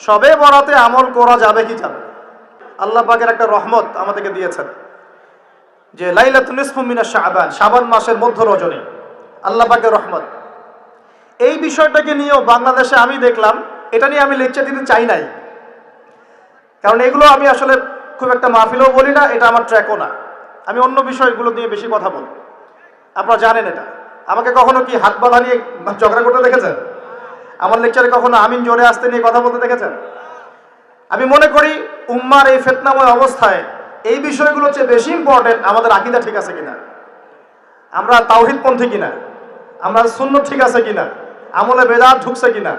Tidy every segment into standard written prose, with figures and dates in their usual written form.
শবে বরাতে আমল করা যাবে কি যাবে? আল্লাহ পাকের একটা রহমত আমাদেরকে দিয়েছেন যে লাইলাতুন নিসফু মিনাশ শাবান, শাবান মাসের মধ্য রজনী, আল্লাহ পাকের রহমত। এই বিষয়টাকে নিয়েও বাংলাদেশে আমি দেখলাম, এটা নিয়ে আমি লেকচার দিতে চাই নাই, কারণ এগুলো আমি আসলে খুব একটা মাহফিলেও বলি না, এটা আমার ট্র্যাকও না। আমি অন্য বিষয়গুলো নিয়ে বেশি কথা বলি, আপনারা জানেন এটা। আমাকে কখনো কি হাত বাঁধা নিয়ে ঝগড়া করতে দেখেছেন? আমার লেকচারে কখনো আমিন জোরে আসতে নিয়ে কথা বলতে দেখেছেন? আমি মনে করি উম্মার এই ফিতনাময় অবস্থায় এই বিষয়গুলো চেয়ে বেশি ইম্পর্টেন্ট আমাদের আকীদা ঠিক আছে কিনা, আমরা তাওহীদপন্থী কিনা, আমরা সুন্নত ঠিক আছে কিনা, আমলে বেদাত ঢুকছে কিনা,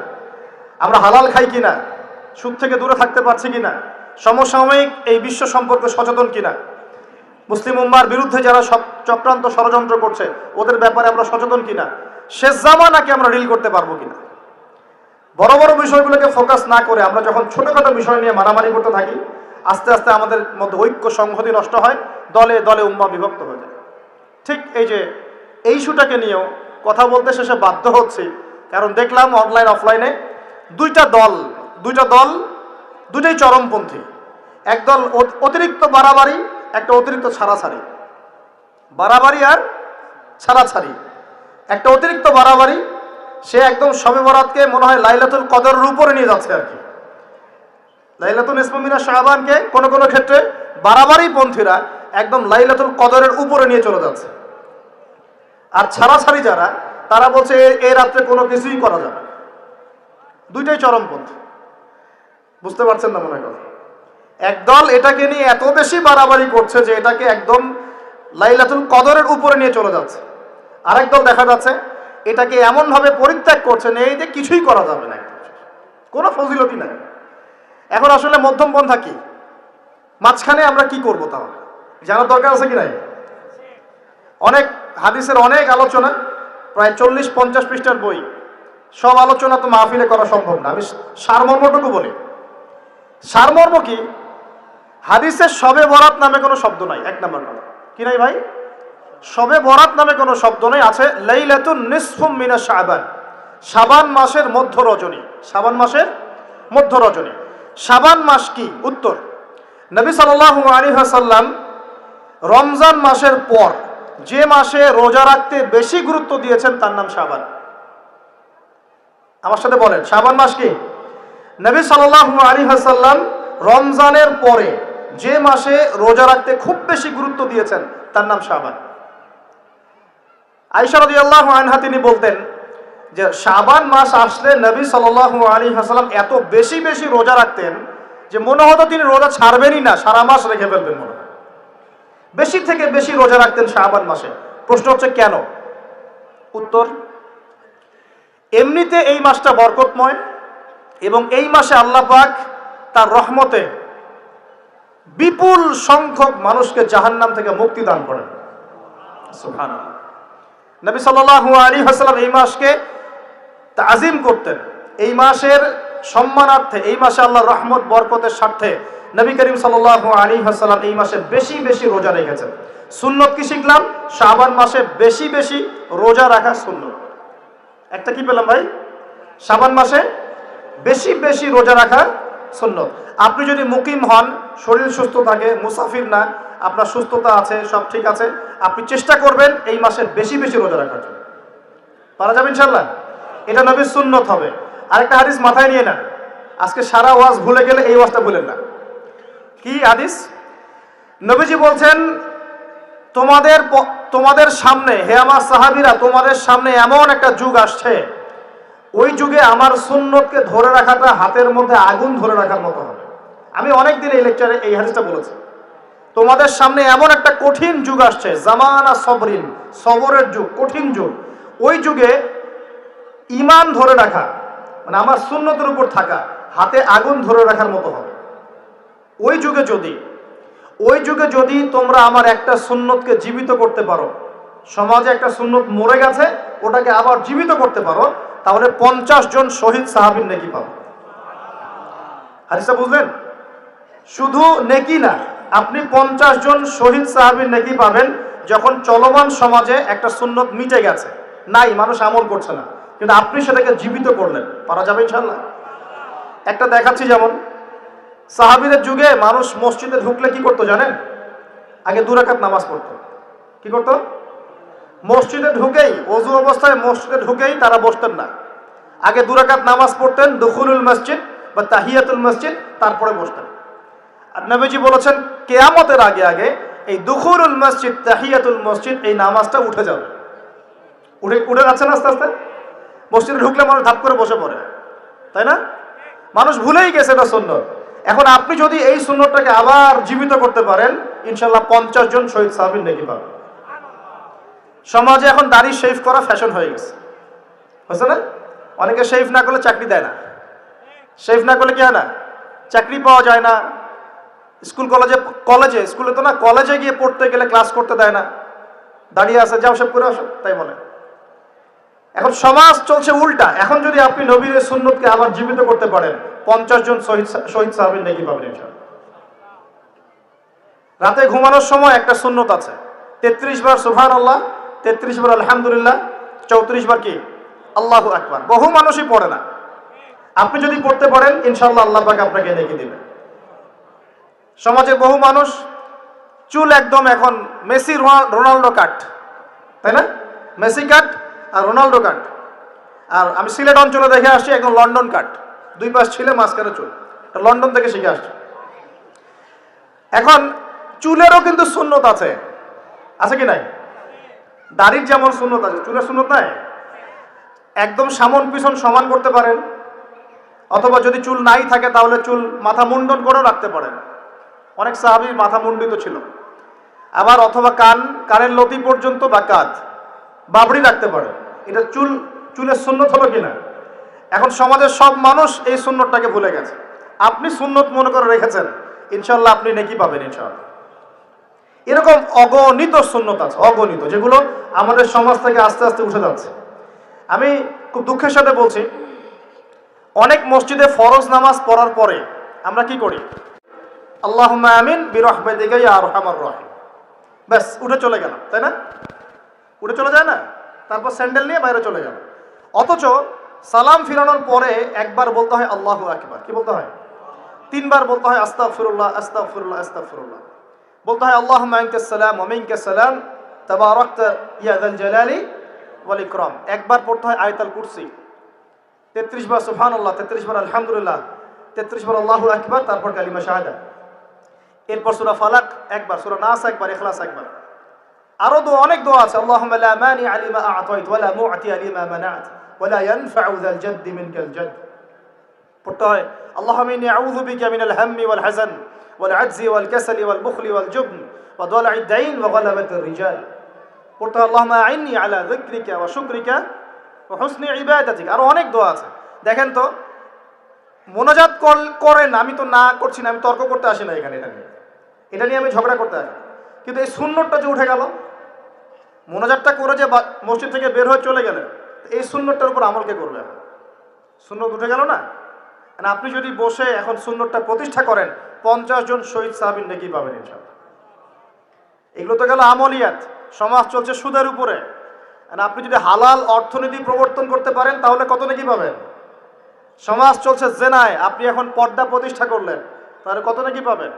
আমরা হালাল খাই কিনা, সুদ থেকে দূরে থাকতে পারছি কিনা, সমসাময়িক এই বিশ্ব সম্পর্কে সচেতন কিনা, মুসলিম উম্মার বিরুদ্ধে যারা সব চক্রান্ত ষড়যন্ত্র করছে ওদের ব্যাপারে আমরা সচেতন কিনা, শেষ জামানাকে আমরা ডিল করতে পারবো কিনা। বড় বড় বিষয়গুলোকে ফোকাস না করে আমরা যখন ছোটখাটো বিষয় নিয়ে মারামারি করতে থাকি, আস্তে আস্তে আমাদের মধ্যে ঐক্য সংহতি নষ্ট হয়, দলে দলে উম্মাহ বিভক্ত হয়ে যায়। ঠিক এই যে এই ইস্যুটাকে নিয়েও কথা বলতে শেষে বাধ্য হচ্ছি, কারণ দেখলাম অনলাইন অফলাইনে দুইটা দল দুটাই চরমপন্থী। একদল অতিরিক্ত বাড়াবাড়ি, একটা অতিরিক্ত ছাড়াছাড়ি। বাড়াবাড়ি আর ছাড়াছাড়ি, একটা অতিরিক্ত বাড়াবাড়ি, সে একদম শবে বরাতকে মনে হয় লাইলাতুল কদরের উপরে নিয়ে যাচ্ছে আর কি। লাইলাতুল নিসফু মিনাশ শাবানকে কোনো কোনো ক্ষেত্রে বাড়াবাড়ি পন্থীরা একদম লাইলাতুল কদরের উপরে নিয়ে চলে যাচ্ছে। আর ছাড়াছাড়ি যারা, তারা বলছে এই রাত্রে কোনো কিছুই করা যাবে। দুইটাই চরমপন্থী, বুঝতে পারছেন না মনে হয়? একদল এটাকে নিয়ে এত বেশি বাড়াবাড়ি করছে যে এটাকে একদম লাইলাতুল কদরের উপরে নিয়ে চলে যাচ্ছে। আরেক দল দেখা যাচ্ছে এটাকে এমনভাবে পরিত্যাগ করছে না, এই যে কিছুই করা যাবে না, কোনো ফজিলতি নাই। এখন আসলে মধ্যম পন্থা কি, মাঝখানে আমরা কি করব তাহলে জানার দরকার আছে কি নাই? অনেক হাদিসের অনেক আলোচনা, প্রায় 40-50 পৃষ্ঠার বই, সব আলোচনা তো মাহফিলে করা সম্ভব না। আমি সারমর্মটুকু বলি। সারমর্ম কি? হাদিসের শবে বরাত নামে কোনো শব্দ নাই, এক নম্বর কথা। কি নাই ভাই? শবে বরাত নামে কোনো শব্দ নেই। আছে লাইলাতুন নিসফু মিনাশ শাবান, শাবান মাসের মধ্য রজনী। শাবান মাসের মধ্য রজনী। শাবান মাস কি? উত্তর, নবী সাল্লাল্লাহু আলাইহি ওয়াসাল্লাম রমজান মাসের পর যে মাসে রোজা রাখতে বেশি গুরুত্ব দিয়েছেন তার নাম শাবান। আমার সাথে বলেন, শাবান মাস কি? নবী সাল্লাল্লাহু আলাইহি ওয়াসাল্লাম রমজানের পরে যে মাসে রোজা রাখতে খুব বেশি গুরুত্ব দিয়েছেন তার নাম শাবান। আয়েশা রাদিয়াল্লাহু আনহা তিনি বলতেন যে শাবান মাস আসলে নবী সাল্লাল্লাহু আলাইহি ওয়াসাল্লাম এত বেশি বেশি রোজা রাখতেন যে মনে হতো তিনি রোজা ছাড়বেনই না, সারা মাস রেখে ফেলবেন মনে হয়। বেশি থেকে বেশি রোজা রাখতেন শাবান মাসে। প্রশ্ন হচ্ছে কেন? উত্তর, এমনিতে এই মাসটা বরকতময় এবং এই মাসে আল্লাহ পাক তার রহমতে বিপুল সংখ্যক মানুষকে জাহান্নাম থেকে মুক্তি দান করেন। সুবহানাল্লাহ। নবী সাল্লাল্লাহু আলাইহি ওয়াসাল্লাম এই মাসকে তাজিম করতেন। এই মাসের সম্মানার্থে, এই মাসে আল্লাহর রহমত বরকতের স্বার্থে নবী করিম সাল্লাল্লাহু আলাইহি ওয়াসাল্লাম এই মাসে বেশি বেশি রোজা রেখেছেন। সুন্নত কি শিখলাম? শাবান মাসে বেশি বেশি রোজা রাখা সুন্নত। একটা কি পেলাম ভাই? শাবান মাসে বেশি বেশি রোজা রাখা সুন্নত। আপনি যদি মুকিম হন, শরীর সুস্থ থাকে, মুসাফির না, আপনার সুস্থতা আছে, সব ঠিক আছে, আপনি চেষ্টা করবেন এই মাসে বেশি বেশি রোজা রাখার জন্য। পারা যাবে ইনশাআল্লাহ। এটা নবীর সুন্নত হবে। আরেকটা হাদিস মাথায় নিয়ে নেন, আজকে সারা ওয়াজ ভুলে গেলে এই ওয়াজটা ভুলেন না। কি হাদিস? নবীজি বলছেন, তোমাদের সামনে, হে আমার সাহাবীরা, তোমাদের সামনে এমন একটা যুগ আসছে, ওই যুগে আমার সুন্নতকে ধরে রাখাটা হাতের মধ্যে আগুন ধরে রাখার মতো হবে। আমি অনেকদিন এই লেকচারে এই হাদিসটা বলেছি। তোমাদের সামনে এমন একটা কঠিন যুগ আসছে, জামানা সবরিন, সবরের যুগ, কঠিন যুগ। ওই যুগে ঈমান ধরে রাখা, মানে আমার সুন্নতের উপর থাকা, হাতে আগুন ধরে রাখার মতো হবে। ওই যুগে যদি তোমরা আমার একটা সুন্নতকে জীবিত করতে পারো, সমাজে একটা সুন্নত মরে গেছে, ওটাকে আবার জীবিত করতে পারো, তাহলে 50 জন শহীদ সাহাবীর নেকি পাবে। হাদিসটা বুঝলেন? শুধু নেকি না, আপনি 50 জন শহীদ সাহাবীর নেকি পাবেন যখন চলমান সমাজে একটা সুন্নত মিটে গেছে, নাই, মানুষ আমল করছে না, কিন্তু আপনি সেটাকে জীবিত করলেন। পারা যাবে ইনশাআল্লাহ? একটা দেখাচ্ছি, যেমন সাহাবীদের যুগে মানুষ মসজিদে ঢুকলে কি করতো জানেন? আগে 2 রাকাত নামাজ পড়তো। কি করতো? মসজিদে ঢুকেই, ওযু অবস্থায় মসজিদে ঢুকেই তারা বসতেন না। আগে 2 রাকাত নামাজ পড়তেন, দুখুলুল মসজিদ বা তাহিয়াতুল মসজিদ, তারপরে বসতেন। আর নবীজি বলেছেন কিয়ামতের আগে আগে এই দুখুলুল মসজিদ, তাহিয়াতুল মসজিদ, এই নামাজটা উঠে যাবে। উঠে যাচ্ছে না আস্তে আস্তে। মসজিদে ঢুকলে মানুষ ধাপ করে বসে পড়ে, তাই না? মানুষ ভুলেই গেছে এটা সুন্নত। এখন আপনি যদি এই সুন্নতটাকে আবার জীবিত করতে পারেন, ইনশাআল্লাহ 50 জন শহীদ সাহাবীর নেকি পাবেন। সমাজে এখন দাড়ি শেভ করা ফ্যাশন হয়ে গেছে, বুঝছে না? অনেকে শেভ না করলে চাকরি দেয় না। শেভ না করলে কি হয় না? চাকরি পাওয়া যায় না। স্কুলে তো না, কলেজে গিয়ে পড়তে গেলে ক্লাস করতে দেয় না। দাঁড়িয়ে আছে, যাও সব করে আসো, তাই বলে। এখন সমাজ চলছে উল্টা। এখন যদি আপনি নবীর সুন্নতকে আবার জীবিত করতে পারেন, 50 জন শহীদ সাহাবীর নেকি পাবেন ইনশাআল্লাহ। রাতে ঘুমানোর সময় একটা সুন্নত আছে, 33 বার সুবহানাল্লাহ, 33 বার আলহামদুলিল্লাহ, 34 বার কি আল্লাহু আকবার। বহু মানুষই পড়ে না। আপনি যদি পড়তে পারেন, ইনশাআল্লাহ আল্লাহ পাক আপনাকে নেকি দিবেন। সমাজে বহু মানুষ চুল একদম এখন মেসি রোনাল্ডো কাট, তাই না? মেসি কাট আর রোনাল্ডো কাট। আর আমি সিলেট অঞ্চলে দেখে আসছি একদম লন্ডন কাট, 2 পাশ ছিলে মাঝখানে চুল। লন্ডন থেকে শিখে আসছি। এখন চুলেরও কিন্তু সুন্নত আছে, আছে কি নাই? দাড়ির যেমন সুন্নত আছে, চুলের সুন্নত নাই? একদম সামন পিছন সমান করতে পারেন, অথবা যদি চুল নাই থাকে তাহলে চুল মাথা মুন্ডন করেও রাখতে পারেন। অনেক সাহাবী মাথা মুন্ডিত ছিল। আবার অথবা কানের লতি পর্যন্ত বা কাঁধ বাবড়ি রাখতে পারে। এটা চুলের সুন্নত হলো কিনা? এখন সমাজের সব মানুষ এই সুন্নতটাকে ভুলে গেছে। আপনি সুন্নত মনে করে রেখেছেন, ইনশাআল্লাহ আপনি নেকি পাবেন ইনশাআল্লাহ। এরকম অগণিত সুন্নত আছে, অগণিত, যেগুলো আমাদের সমাজ থেকে আস্তে আস্তে উঠে যাচ্ছে। আমি খুব দুঃখের সাথে বলছি, অনেক মসজিদে ফরজ নামাজ পড়ার পরে আমরা কি করি? আল্লাহুম্মা আমিন বিরহমাতিকা ইয়া আরহামার রাহিম, ব্যাস উঠে চলে গেলাম, তাই না? উঠে চলে যায় না? তারপর স্যান্ডেল নিয়ে বাইরে চলে গেল। অথচ সালাম ফিরানোর পরে একবার বলতে হয় আল্লাহু আকবার। কি বলতে হয়? 3 বার বলতে হয় আস্তাগফিরুল্লাহ, আস্তাগফিরুল্লাহ, আস্তাগফিরুল্লাহ। বলতে হয় আল্লাহুম্মা আনতাস সালাম ওয়া মিনকাস সালাম তাবারাকতা ইয়া যাল জালালি ওয়াল ইকরাম। একবার পড়তে হয় আয়াতুল কুরসি, 33 বার সুবহানাল্লাহ, 33 বার আলহামদুলিল্লাহ, 33 বার আল্লাহু আকবার, তারপর কালিমা শাহাদা। এরপর সূরা ফালাক একবার, সূরা নাস একবার, ইখলাস একবার। আরো দোয়া, অনেক দোয়া আছে। আল্লাহুম্মা লা মানিআ লিমা আ'তাইত ওয়া লা মু'তিয়া লিমা মানা'ত ওয়া লা ইয়ানফা'ু যাল জাদ্দি মিনকাল জাদ। পড়তে হয় আল্লাহুম্মা ইন্নী আউযু বিকা মিনাল হাম্মি ওয়াল হাযান ওয়াল আজজি ওয়াল কাসালি ওয়াল বুখলি ওয়াল জুবন ওয়া দালা'id দাইন ওয়া গালাবাতির রিজাল। পড়তে হয় আল্লাহুম্মা আ'ইন্নী আলা যিকরিকা ওয়া শুকরিকা ওয়া হুসনি ইবাদাতিক। আরো অনেক দোয়া আছে। দেখেন তো, মোনাজাত করেন, আমি তো না করছি না, আমি তর্ক করতে আসি না এখানে। এটা নিয়ে আমি ঝগড়া করতে আসি, কিন্তু এই সুন্নতটা যে উঠে গেল, মোনাজাতটা করে যে মসজিদ থেকে বের হয়ে চলে গেলেন, এই সুন্নতটার উপর আমল কে করবে? সুন্নত উঠে গেল না? আপনি যদি বসে এখন সুন্নতটা প্রতিষ্ঠা করেন, 50 জন শহীদ সাহাবীর নেকি পাবেন ইনশাআল্লাহ। এগুলো তো গেল আমলিয়াত। সমাজ চলছে সুদের উপরে। আপনি যদি হালাল অর্থনীতি প্রবর্তন করতে পারেন, তাহলে কত নেকি পাবেন? সমাজ চলছে জেনায়, আপনি এখন পর্দা প্রতিষ্ঠা করলেন, তাহলে কত নেকি পাবেন?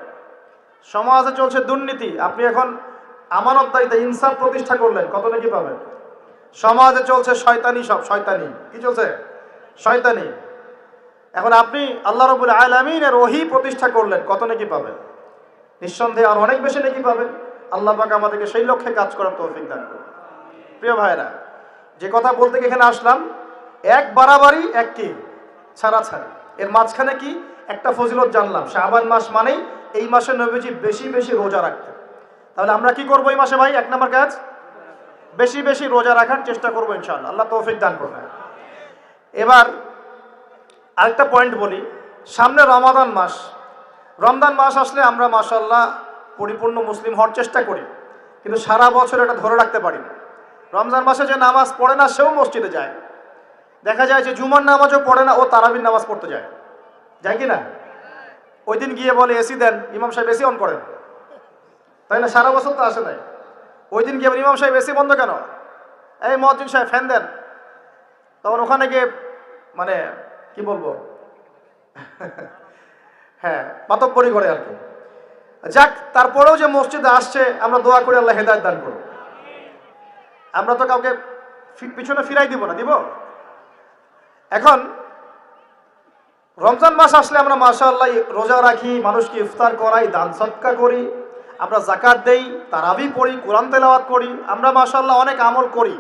সমাজে চলছে দুর্নীতি, আপনি এখন আমানতদারিতা, ইনসাফ প্রতিষ্ঠা করলেন, কত নাকি পাবেন? সমাজে চলছে শয়তানি, সব শয়তানি। কি চলছে? শয়তানি। এখন আপনি আল্লাহ রাব্বুল আলামিনের ওহী প্রতিষ্ঠা করলেন, কত নাকি পাবেন? নিঃসন্দেহে আর অনেক বেশি নাকি পাবেন। আল্লাহ পাক আমাদেরকে সেই লক্ষ্যে কাজ করার তৌফিক দান করুন। প্রিয় ভাইরা, যে কথা বলতে এখানে আসলাম, এক বাড়াবাড়ি, এক কি ছাড়াছাড়ি। এর মাঝখানে কি একটা ফজিলত জানলাম, শাবান মাস মানেই এই মাসে নবীজি বেশি বেশি রোজা রাখতেন। তাহলে আমরা কি করবো এই মাসে ভাই? 1 নম্বর কাজ, বেশি বেশি রোজা রাখার চেষ্টা করবো ইনশাআল্লাহ। আল্লাহ তৌফিক দান করবেন। এবার আরেকটা পয়েন্ট বলি, সামনে রমাদান মাস। রমজান মাস আসলে আমরা মাশাআল্লাহ পরিপূর্ণ মুসলিম হওয়ার চেষ্টা করি, কিন্তু সারা বছর এটা ধরে রাখতে পারি না। রমজান মাসে যে নামাজ পড়ে না, সেও মসজিদে যায়। দেখা যায় যে জুমার নামাজও পড়ে না, ও তারাবির নামাজ পড়তে যায়। যায় কি না? ওই দিন গিয়ে বলে এসি দেন, ইমাম সাহেব এসি অন করেন, তাই না? সারা বছর তো আসে নাই। ওই দিন গিয়ে ইমাম সাহেব এসি বন্ধ কেন? এই মুয়াজ্জিন সাহেব ফ্যান দেন। তখন ওখানে গিয়ে কি বলবো, হ্যাঁ, মাতব্বরি করে আর কি। যাক, তারপরেও যে মসজিদে আসছে, আমরা দোয়া করি আল্লাহ হেদায়েত দান করুন। আমরা তো কাউকে পিছনে ফিরাই দিব না, দিব? এখন রমজান মাস আসলে আমরা মাশাআল্লাহ রোজা রাখি, মানুষকে ইফতার করাই, দান সদকা করি, আমরা যাকাত দেই, তারাবি পড়ি, কোরআন তেলাওয়াত করি, আমরা মাশাআল্লাহ অনেক আমল করি।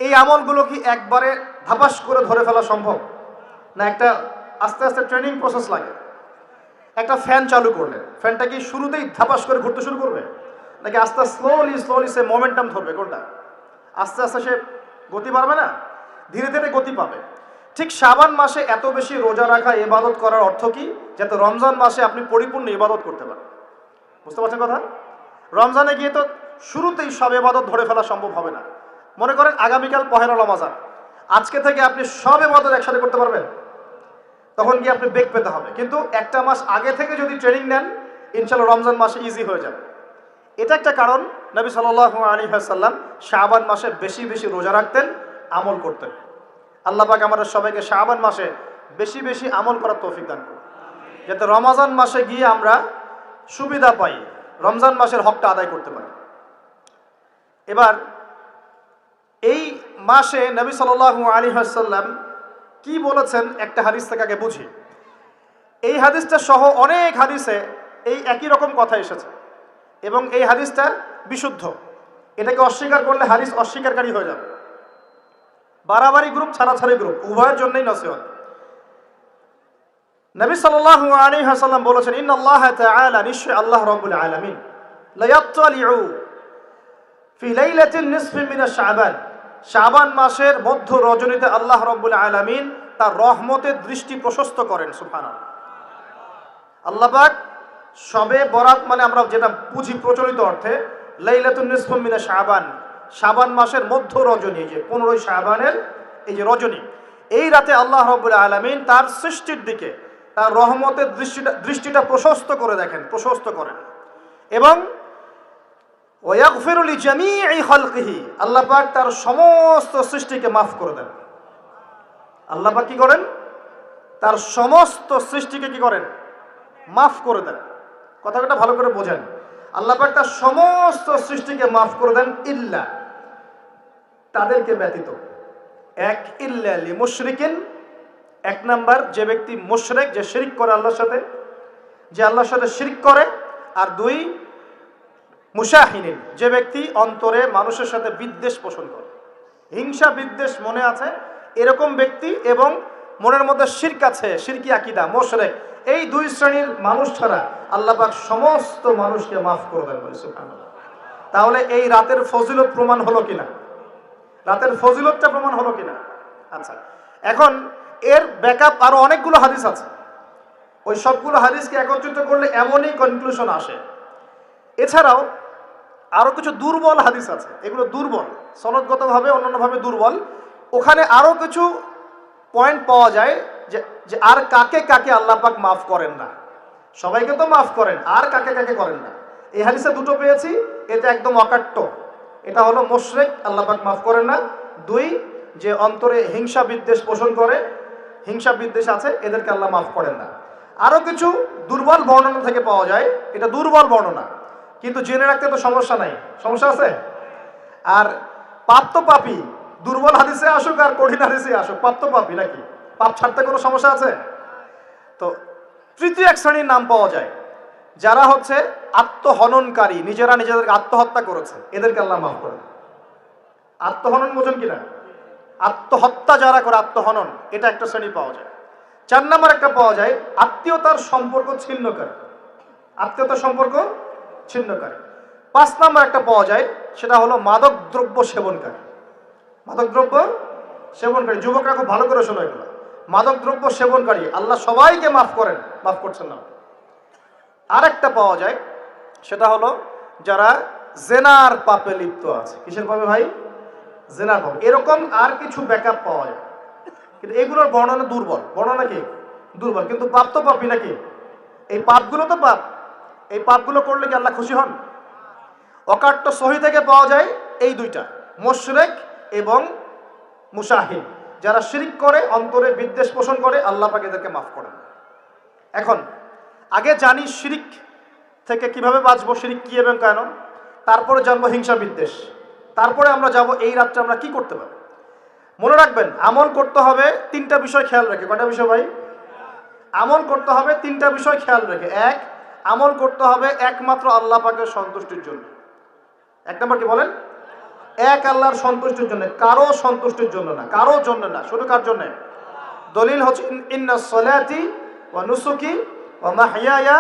এই আমলগুলো কি একবারে ধাপাস করে ধরে ফেলা সম্ভব? না একটা আস্তে আস্তে ট্রেনিং প্রসেস লাগে। একটা ফ্যান চালু করলে ফ্যানটা কি শুরুতেই ধাপাস করে ঘুরতে শুরু করবে, নাকি আস্তে স্লোলি স্লোলি সে মোমেন্টাম ধরবে? কোনটা? আস্তে আস্তে সে গতি পাবে না, ধীরে ধীরে গতি পাবে। ঠিক শাবান মাসে এত বেশি রোজা রাখা, ইবাদত করার অর্থ কি? যাতে রমজান মাসে আপনি পরিপূর্ণ ইবাদত করতে পারেন। বুঝতে পারছেন কথা? রমজানে গিয়ে তো শুরুতেই সব ইবাদত ধরে ফেলা সম্ভব হবে না। মনে করেন আগামীকাল পহেলা রমাজান, আজকে থেকে আপনি সব ইবাদত একসাথে করতে পারবেন? তখন গিয়ে আপনি বেগ পেতে হবে। কিন্তু একটা মাস আগে থেকে যদি ট্রেনিং নেন, ইনশাআল্লাহ রমজান মাসে ইজি হয়ে যাবে। এটা একটা কারণ নবী সাল্লাল্লাহু আলাইহি ওয়াসাল্লাম শাবান মাসে বেশি বেশি রোজা রাখতেন, আমল করতেন। আল্লাহ পাক আমাদের সবাইকে শাবান মাসে বেশি বেশি আমল করার তৌফিক দান করুন, যাতে রমজান মাসে গিয়ে আমরা সুবিধা পাই, রমজান মাসের হকটা আদায় করতে পারি। এবার এই মাসে নবী সাল্লাল্লাহু আলাইহি ওয়াসাল্লাম কি বলেছেন একটা হাদিস থেকে আগে বুঝি। এই হাদিসটা সহ অনেক হাদিসে এই একই রকম কথা এসেছে এবং এই হাদিসটা বিশুদ্ধ। এটাকে অস্বীকার করলে হাদিস অস্বীকারী হয়ে যাবে। বাড়াবাড়ি গ্রুপ, ছাড়াছাড়ি গ্রুপ, উভয়ের জন্যই নসিহত। নবী সাল্লাল্লাহু আলাইহি ওয়াসাল্লাম বলেছেন, ইন্নাল্লাহ তাআলা, নিশ্চয় আল্লাহ রাব্বুল আলামিন, লা ইয়াত্তালিউ ফি লাইলাতিন নিসফি মিন শাবান, শাবান মাসের মধ্য রজনীতে আল্লাহ রাব্বুল আলামিন তার রহমতের দৃষ্টি প্রশস্ত করেন। সুবহানাল্লাহ। আল্লাহ পাক শবে বরাত মানে আমরা যেটা বুঝি প্রচলিত অর্থে, লাইলাতুন নিসফি মিন শাবান, শাবান মাসের মধ্য রজনী, যে 15 শাবানের এই যে রজনী, এই রাতে আল্লাহ রাব্বুল আলামিন তার সৃষ্টির দিকে তার রহমতের দৃষ্টিটা প্রশস্ত করে দেখেন, প্রশস্ত করেন। এবং ওয়াগফিরু লিজামিই খালকিহি, আল্লাহ পাক তার সমস্ত সৃষ্টিকে মাফ করে দেন। আল্লাহ পাক কি করেন? তার সমস্ত সৃষ্টিকে কি করেন? মাফ করে দেন। কথাটা ভালো করে বোঝেন। আল্লাহ পাক তার সমস্ত সৃষ্টিকে মাফ করে দেন, ইল্লা, তাদেরকে ব্যতীত। এক, ইল্লা লিমুশরিকিন, এক নাম্বার যে ব্যক্তি মুশরিক, যে শিরক করে আল্লাহর সাথে, যে আল্লাহর সাথে শিরক করে। আর দুই, মুশাহিনিন, যে ব্যক্তি অন্তরে মানুষের সাথে বিদ্বেষ পোষণ করে, হিংসা বিদ্বেষ মনে আছে এরকম ব্যক্তি, এবং মনের মধ্যে শিরক আছে, শিরকি আকীদা, মুশরিক, এই দুই শ্রেণীর মানুষ ছাড়া আল্লাহ পাক সমস্ত মানুষকে মাফ করে দেন। সুবহানাল্লাহ। তাহলে এই রাতের ফজিলত প্রমাণ হলো কিনা? রাতের ফজিলতটা প্রমাণ হলো কিনা? আচ্ছা, এখন এর ব্যাকআপ আরো অনেকগুলো হাদিস আছে। ওই সবগুলো হাদিসকে একত্রিত করলে এমনই কনক্লুশন আসে। এছাড়াও আরো কিছু দুর্বল হাদিস আছে, এগুলো দুর্বল, সনদগতভাবে অন্যান্যভাবে দুর্বল। ওখানে আরো কিছু পয়েন্ট পাওয়া যায় যে আর কাকে কাকে আল্লাহ পাক মাফ করেন না। সবাইকে তো মাফ করেন, আর কাকে কাকে করেন না। এই হাদিসে দুটো পেয়েছি, এটা একদম অকাট্য। এটা হলো মুশরিক, আল্লাহ পাক মাফ করেন না। দুই, যে অন্তরে হিংসা বিদ্বেষ পোষণ করে, হিংসা বিদ্বেষ আছে, এদেরকে আল্লাহ মাফ করেন না। আরো কিছু দুর্বল বর্ণনা থেকে পাওয়া যায়, এটা দুর্বল বর্ণনা, কিন্তু জেনে রাখতে তো সমস্যা নাই। সমস্যা আছে? আর পাপ তো পাপী, দুর্বল হাদিসে আসুক আর কঠিন হাদিসে আসুক, পাপ তো পাপী নাকি? পাপ ছাড়তে কোনো সমস্যা আছে? তো তৃতীয় এক শ্রেণীর নাম পাওয়া যায়, যারা হচ্ছে আত্মহননকারী, নিজেরা নিজেদেরকে আত্মহত্যা করেছে, এদেরকে আল্লাহ মাফ করেন। আত্মহনন বোঝেন কিনা? আত্মহত্যা যারা করে, আত্মহনন, এটা একটা শ্রেণী পাওয়া যায়। 4 নম্বর একটা পাওয়া যায়, আত্মীয়তার সম্পর্ক ছিন্নকারী, আত্মীয়তার সম্পর্ক ছিন্নকারী। 5 নম্বর একটা পাওয়া যায়, সেটা হলো মাদক দ্রব্য সেবনকারী। মাদক দ্রব্য সেবনকারী, যুবকরা খুব ভালো করে শোনো এগুলো। মাদক দ্রব্য সেবনকারী আল্লাহ সবাইকে মাফ করেন, মাফ করছেন না। আর একটা পাওয়া যায়, সেটা হলো যারা জেনার পাপে লিপ্ত আছে। কিসের পাপে ভাই? জেনার পাপ। এরকম আর কিছু ব্যাকআপ পাওয়া যায়, কিন্তু এগুলোর বর্ণনা দুর্বল। বর্ণনা কি? দুর্বল। কিন্তু পাপ তো পাপই নাকি? এই পাপগুলো তো পাপ, এই পাপগুলো করলে কি আল্লাহ খুশি হন? অকাট্য সহি থেকে পাওয়া যায় এই দুইটা, মুশরিক এবং মুশাহিন, যারা শিরক করে, অন্তরে বিদ্বেষ পোষণ করে, আল্লাহ পাক এদেরকে মাফ করেন। এখন আগে জানি শিরিক থেকে কিভাবে বাঁচবো, শিরিক কি এবং কেন, তারপরে জানবো হিংসা বিদ্বেষ, তারপরে আমরা যাব এই রাত্রে আমরা কি করতে পারি। মনে রাখবেন, আমল করতে হবে তিনটা বিষয় খেয়াল রেখে। কয়টা বিষয় ভাই? আমল করতে হবে তিনটা বিষয় খেয়াল রেখে। এক, আমল করতে হবে একমাত্র আল্লাহ পাকের সন্তুষ্টির জন্য। এক নম্বর কি বলেন? এক আল্লাহর সন্তুষ্টির জন্য, কারো সন্তুষ্টির জন্য না, কারো জন্য না, শুধু কার জন্য? দলিল হচ্ছে ইন্নাস সালাতি ওয়া নুসুকি ওয়া মাহইয়ায়া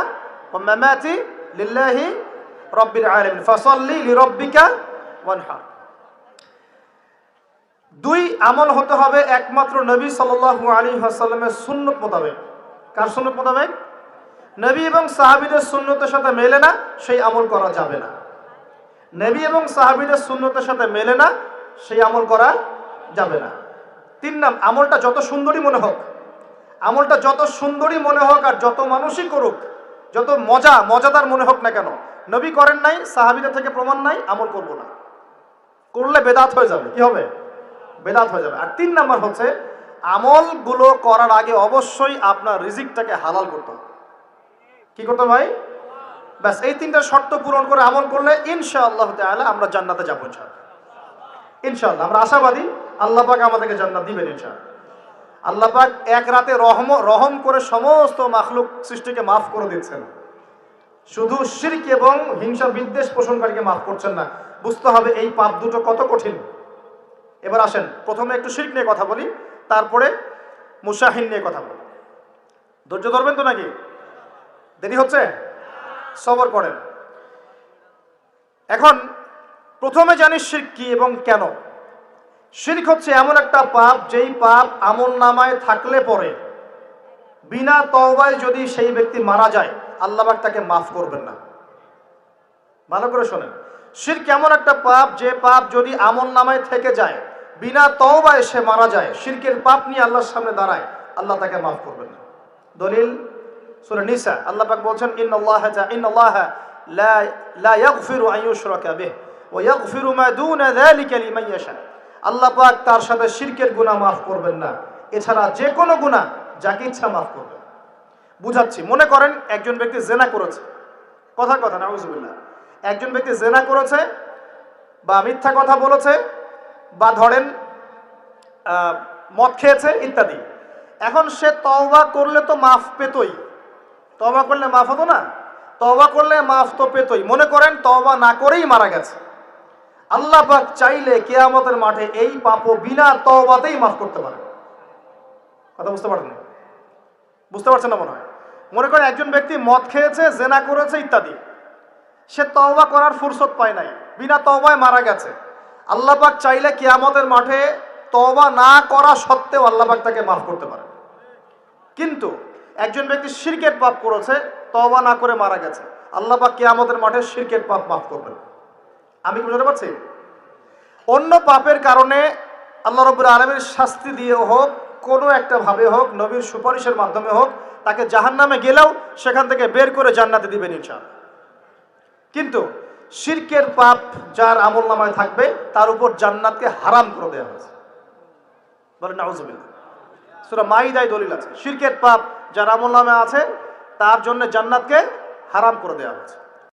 ওয়া মামাতি লিল্লাহি রাব্বিল আলামিন ফাসাল্লি লিরাব্বিকা ওয়ানহার। দুই, আমল হতে হবে একমাত্র নবী সাল্লাল্লাহু আলাইহি ওয়াসাল্লামের সুন্নত মোতাবেক। কার সুন্নত মোতাবেক? নবী এবং সাহাবীদের সুন্নতের সাথে মেলে না সেই আমল করা যাবে না। নবী এবং সাহাবীদের সুন্নতের সাথে মেলে না সেই আমল করা যাবে না। তিন নাম্বার, আমলটা যত সুন্দরী মনে হোক, আমলটা যত সুন্দরী মনে হোক আর যত মানুষই করুক, যত মজাদার মনে হোক না কেন, নবী করেন নাই, সাহাবীদের থেকে প্রমাণ নাই, আমল করব না। করলে বেদাত হয়ে যাবে। কি হবে? বেদাত হয়ে যাবে। আর তিন নাম্বার হচ্ছে, আমলগুলো করার আগে অবশ্যই আপনার রিজিকটাকে হালাল করতে হবে। কি করতে ভাই? ব্যাস এই তিনটা শর্ত পূরণ করে আমল করলে ইনশাআল্লাহ তাআলা আমরা জান্নাতে যাবো ইনশাআল্লাহ। ইনশাআল্লাহ আমরা আশাবাদী আল্লাহ পাক আমাদেরকে জান্নাত দিবেন ইনশাআল্লাহ। আল্লাহ পাক এক রাতে রহম করে সমস্ত মাখলুক সৃষ্টিকে মাফ করে দিচ্ছেন, শুধু শিরক এবং হিংসা বিদ্বেষ পোষণকারীকে মাফ করছেন না। বুঝতে হবে এই পাপ দুটো কত কঠিন। এবার আসেন প্রথমে একটু শিরক নিয়ে কথা বলি, তারপরে মুশাহিন নিয়ে কথা বলি। ধৈর্য ধরবেন তো নাকি? দেরি হচ্ছে? সবর করেন। এখন প্রথমে জানি শিরক কি এবং কেন। শিরক হচ্ছে এমন একটা পাপ, যেই পাপ আমল নামায় থাকলে পরে বিনা তওবায় যদি সেই ব্যক্তি মারা যায়, আল্লাহ পাক তাকে মাফ করবেন না। ভালো করে শোনেন, শিরক এমন একটা পাপ, যে পাপ যদি আমল নামায় থেকে যায়, বিনা তওবায় সে মারা যায়, শিরকের পাপ নিয়ে আল্লাহর সামনে দাঁড়ায়, আল্লাহ তাকে মাফ করবেন না। দলিল সূরা নিসা, আল্লাহ পাক বলেন ইন্নাল্লাহা লা ইয়াগফিরু আন ইউশরাকা বিহি ওয়া ইয়াগফিরু মা দুনা যালিকা লিমান ইয়াশা। আল্লাহ পাক তার সাথে শিরকের গুনাহ মাফ করবেন না, এছাড়া যে কোনো গুনাহ যাকে ইচ্ছা মাফ করবেন। বুঝাচ্ছি, মনে করেন একজন ব্যক্তি জেনা করেছে, কথা নাউযুবিল্লাহ, একজন ব্যক্তি জেনা করেছে বা মিথ্যা কথা বলেছে বা ধরেন মদ খেয়েছে ইত্যাদি। এখন সে তওবা করলে তো মাফ পেতই, তওবা করলে মাফ হতো না? তওবা করলে মাফ তো পেতই। মনে করেন তওবা না করেই মারা গেছে, আল্লাহ পাক চাইলে কিয়ামতের মাঠে এই পাপও বিনা তওবাতেই মাফ করতে পারে। কথা বুঝতে পারছেন? বুঝতে পারছেন না মনে হয়। মনে করেন একজন ব্যক্তি মদ খেয়েছে, জেনা করেছে ইত্যাদি, সে তওবা করার ফুরসত পায় নাই, বিনা তওবায় মারা গেছে। আল্লাহ পাক চাইলে কিয়ামতের মাঠে তওবা না করা সত্ত্বেও আল্লাহ পাক তাকে মাফ করতে পারে। কিন্তু একজন ব্যক্তি শিরকের পাপ করেছে, তওবা না করে মারা গেছে, আল্লাহ পাক কিয়ামতের মাঠে শিরকের পাপ মাফ করবেন। আমি কি বুঝতে পারছি? অন্য পাপের কারণে আল্লাহ রাব্বুল আলামিন শাস্তি দিয়ে হোক, কোনো একটা ভাবে হোক, নবীর সুপারিশের মাধ্যমে হোক, তাকে জাহান্নামে গেলেও সেখান থেকে বের করে জান্নাতে দিবেন ইনশাআল্লাহ। কিন্তু শিরকের পাপ যার আমলনামায় থাকবে, তার উপর জান্নাতকে হারাম করে দেওয়া হয়েছে। বলেন নাউযুবিল্লাহ। সূরা মাইদায় দলিল আছে, শিরকের পাপ যার আমলনামায় আছে তার জন্য জান্নাতকে হারাম করে দেওয়া হয়েছে।